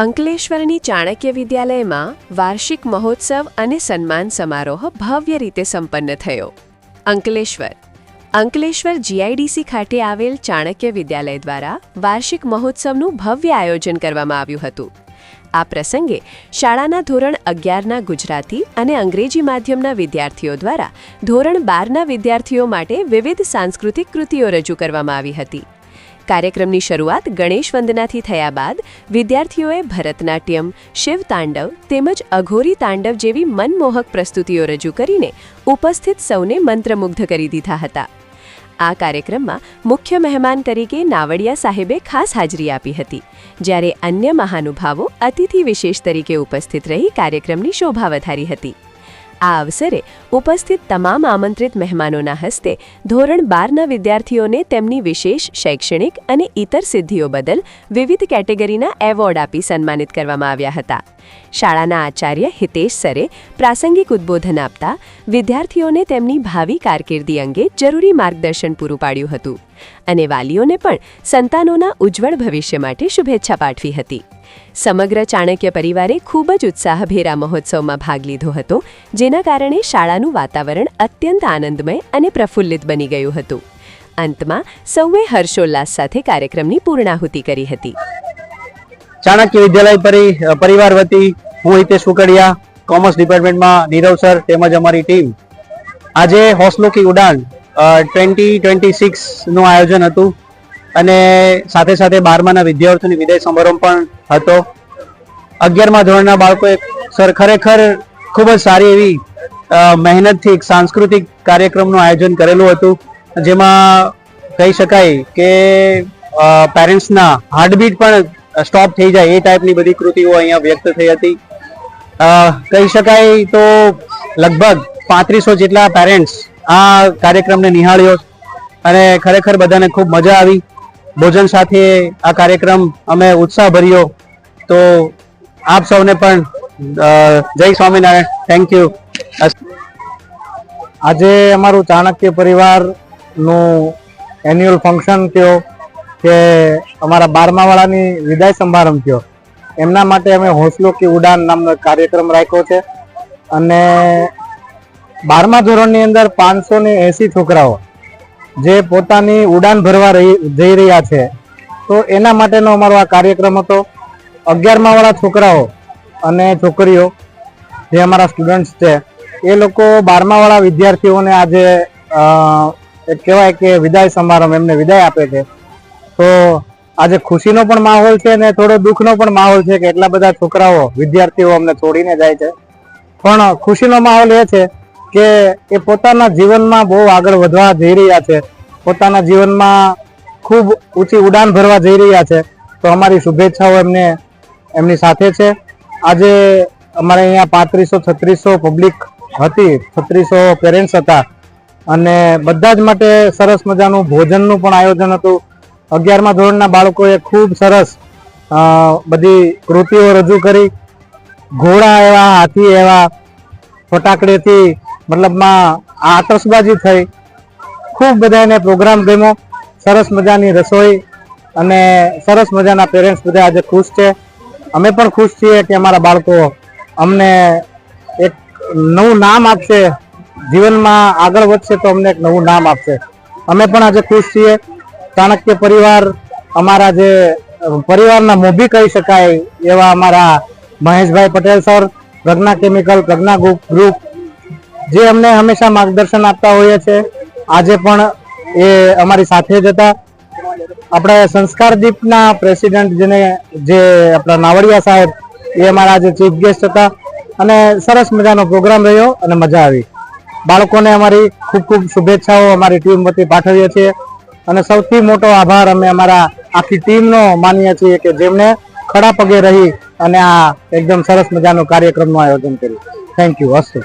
અંકલેશ્વરની ચાણક્ય વિદ્યાલયમાં વાર્ષિક મહોત્સવ અને સન્માન સમારોહ ભવ્ય રીતે સંપન્ન થયો. અંકલેશ્વર જીઆઈડીસી ખાતે આવેલ ચાણક્ય વિદ્યાલય દ્વારા વાર્ષિક મહોત્સવનું ભવ્ય આયોજન કરવામાં આવ્યું હતું. આ પ્રસંગે શાળાના ધોરણ 11ના ગુજરાતી અને અંગ્રેજી માધ્યમના વિદ્યાર્થીઓ દ્વારા ધોરણ 12ના વિદ્યાર્થીઓ માટે વિવિધ સાંસ્કૃતિક કૃતિઓ રજૂ કરવામાં આવી હતી. કાર્યક્રમની શરૂઆત ગણેશ વંદનાથી થયા બાદ વિદ્યાર્થીઓએ ભરતનાટ્યમ, શિવતાંડવ તેમજ અઘોરી તાંડવ જેવી મનમોહક પ્રસ્તુતિઓ રજૂ કરીને ઉપસ્થિત સૌને મંત્રમુગ્ધ કરી દીધા હતા. આ કાર્યક્રમમાં મુખ્ય મહેમાન તરીકે નાવડિયા સાહેબે ખાસ હાજરી આપી હતી, જ્યારે અન્ય મહાનુભાવો અતિથિ વિશેષ તરીકે ઉપસ્થિત રહી કાર્યક્રમની શોભા વધારી હતી. આ અવસરે ઉપસ્થિત તમામ આમંત્રિત મહેમાનોના હસ્તે ધોરણ 12ના વિદ્યાર્થીઓને તેમની વિશેષ શૈક્ષણિક અને ઇતર સિદ્ધિઓ બદલ વિવિધ કેટેગરીના એવોર્ડ આપી સન્માનિત કરવામાં આવ્યા હતા. શાળાના આચાર્ય હિતેશ સરે પ્રાસંગિક ઉદ્બોધન આપતા વિદ્યાર્થીઓને તેમની ભાવિ કારકિર્દી અંગે જરૂરી માર્ગદર્શન પૂરું પાડ્યું હતું અને વાલીઓને પણ સંતાનોના ઉજ્જવળ ભવિષ્ય માટે શુભેચ્છા પાઠવી હતી. સમગ્ર ચાણક્ય પરિવારે ખૂબ જ ઉત્સાહભેર આ મહોત્સવમાં ભાગ લીધો હતો, જેના કારણે શાળાનું વાતાવરણ અત્યંત આનંદમય અને પ્રફુલ્લિત બની ગયું હતું. અંતમાં સૌએ હર્ષોલ્લાસ સાથે કાર્યક્રમની પૂર્ણાહુતિ કરી હતી. ચાણક્ય વિદ્યાલય પરિવાર વતી હું હિતેશ કુકડિયા, કોમર્સ ડિપાર્ટમેન્ટમાં નીરવ સર તેમજ અમારી ટીમ આજે હોસલો કી ઉડાન 2026 નું આયોજન હતું અને સાથે સાથે 12માના વિદ્યાર્થીઓની વિદાય સમારંભ પણ હતો. 11મા ધોરણના બાળકોએ સર ખરેખર ખૂબ જ સારી એવી મહેનતથી એક સાંસ્કૃતિક કાર્યક્રમનું આયોજન કરેલું હતું, જેમાં કહી શકાય કે પેરેન્ટ્સના હાર્ટબીટ પણ સ્ટોપ થઈ જાય એ ટાઈપની બધી કૃતિઓ અહીંયા વ્યક્ત થઈ હતી. કહી શકાય તો લગભગ 3500 જેટલા પેરેન્ટ્સ આ કાર્યક્રમને નિહાળ્યો અને ખરેખર બધાને ખૂબ મજા આવી. ભોજન સાથે આ કાર્યક્રમ અમે ઉત્સાહ ભર્યો. તો આપ સૌને પણ જય સ્વામિનારાયણ, થેન્ક યુ. આજે અમારું ચાણક્ય પરિવારનું એન્યુઅલ ફંક્શન થયો કે અમારા 12મા વાળાની વિદાય સમારંભ થયો. એમના માટે અમે હોસલો કી ઉડાન નામનો કાર્યક્રમ રાખ્યો છે અને 12મા ધોરણની અંદર 580 છોકરાઓ જે પોતાની ઉડાન ભરવા જઈ રહ્યા છે, તો એના માટેનો અમારો આ કાર્યક્રમ હતો. 11મા વાળા છોકરાઓ અને છોકરીઓ જે અમારા સ્ટુડન્ટ્સ છે એ લોકો 12મા વાળા વિદ્યાર્થીઓને આજે એક કહેવાય કે વિદાય સમારંભ એમને વિદાય આપે છે. તો આજે ખુશીનો પણ માહોલ છે અને થોડો દુઃખનો પણ માહોલ છે કે એટલા બધા છોકરાઓ વિદ્યાર્થીઓ અમને છોડીને જાય છે. પણ ખુશીનો માહોલ એ છે કે એ પોતાના જીવનમાં બહુ આગળ વધવા જઈ રહ્યા છે, પોતાના જીવનમાં ખૂબ ઊંચી ઉડાન ભરવા જઈ રહ્યા છે. તો અમારી શુભેચ્છાઓ એમની સાથે છે. આજે અમારે અહીંયા 3500-3600 પબ્લિક હતી, 3600 પેરેન્ટ્સ હતા અને બધા જ માટે સરસ મજાનું ભોજનનું પણ આયોજન હતું. 11મા ધોરણના બાળકોએ ખૂબ સરસ બધી કૃતિઓ રજૂ કરી. ઘોડા એવા, હાથી એવા, ફટાકડેથી મતલબમાં આતશબાજી થઈ. ખૂબ બધાને પ્રોગ્રામ ગમ્યો. સરસ મજાની રસોઈ અને સરસ મજાના પેરેન્ટ્સ બધા આજે ખુશ છે. અમે પણ ખુશ છીએ કે અમારા બાળકો અમને એક નવું નામ આપશે, જીવનમાં આગળ વધશે તો અમને એક નવું નામ આપશે. અમે પણ આજે ખુશ છીએ. ચાણક્ય પરિવાર અમારા જે પરિવારના મોભી કહી શકાય એવા અમારા મહેશભાઈ પટેલ સર, પ્રજ્ઞા કેમિકલ, પ્રજ્ઞા ગ્રુપ જે અમને હંમેશા માર્ગદર્શન આપતા હોઈએ છે, આજે પણ એ અમારી સાથે જ હતા. આપણા સંસ્કારદીપના પ્રેસિડેન્ટ જે આપણા નાવડિયા સાહેબ એ અમારા આજે ચીફ ગેસ્ટ હતા અને સરસ મજાનો પ્રોગ્રામ રહ્યો અને મજા આવી. બાળકોને અમારી ખૂબ ખૂબ શુભેચ્છાઓ અમારી ટીમ વતી પાઠવીએ છીએ અને સૌથી મોટો આભાર અમે અમારા આખી ટીમનો માનીએ છીએ કે જેમણે ખડા પગે રહી અને આ એકદમ સરસ મજાનો કાર્યક્રમનું આયોજન કર્યું. Thank you. અસ્તુ.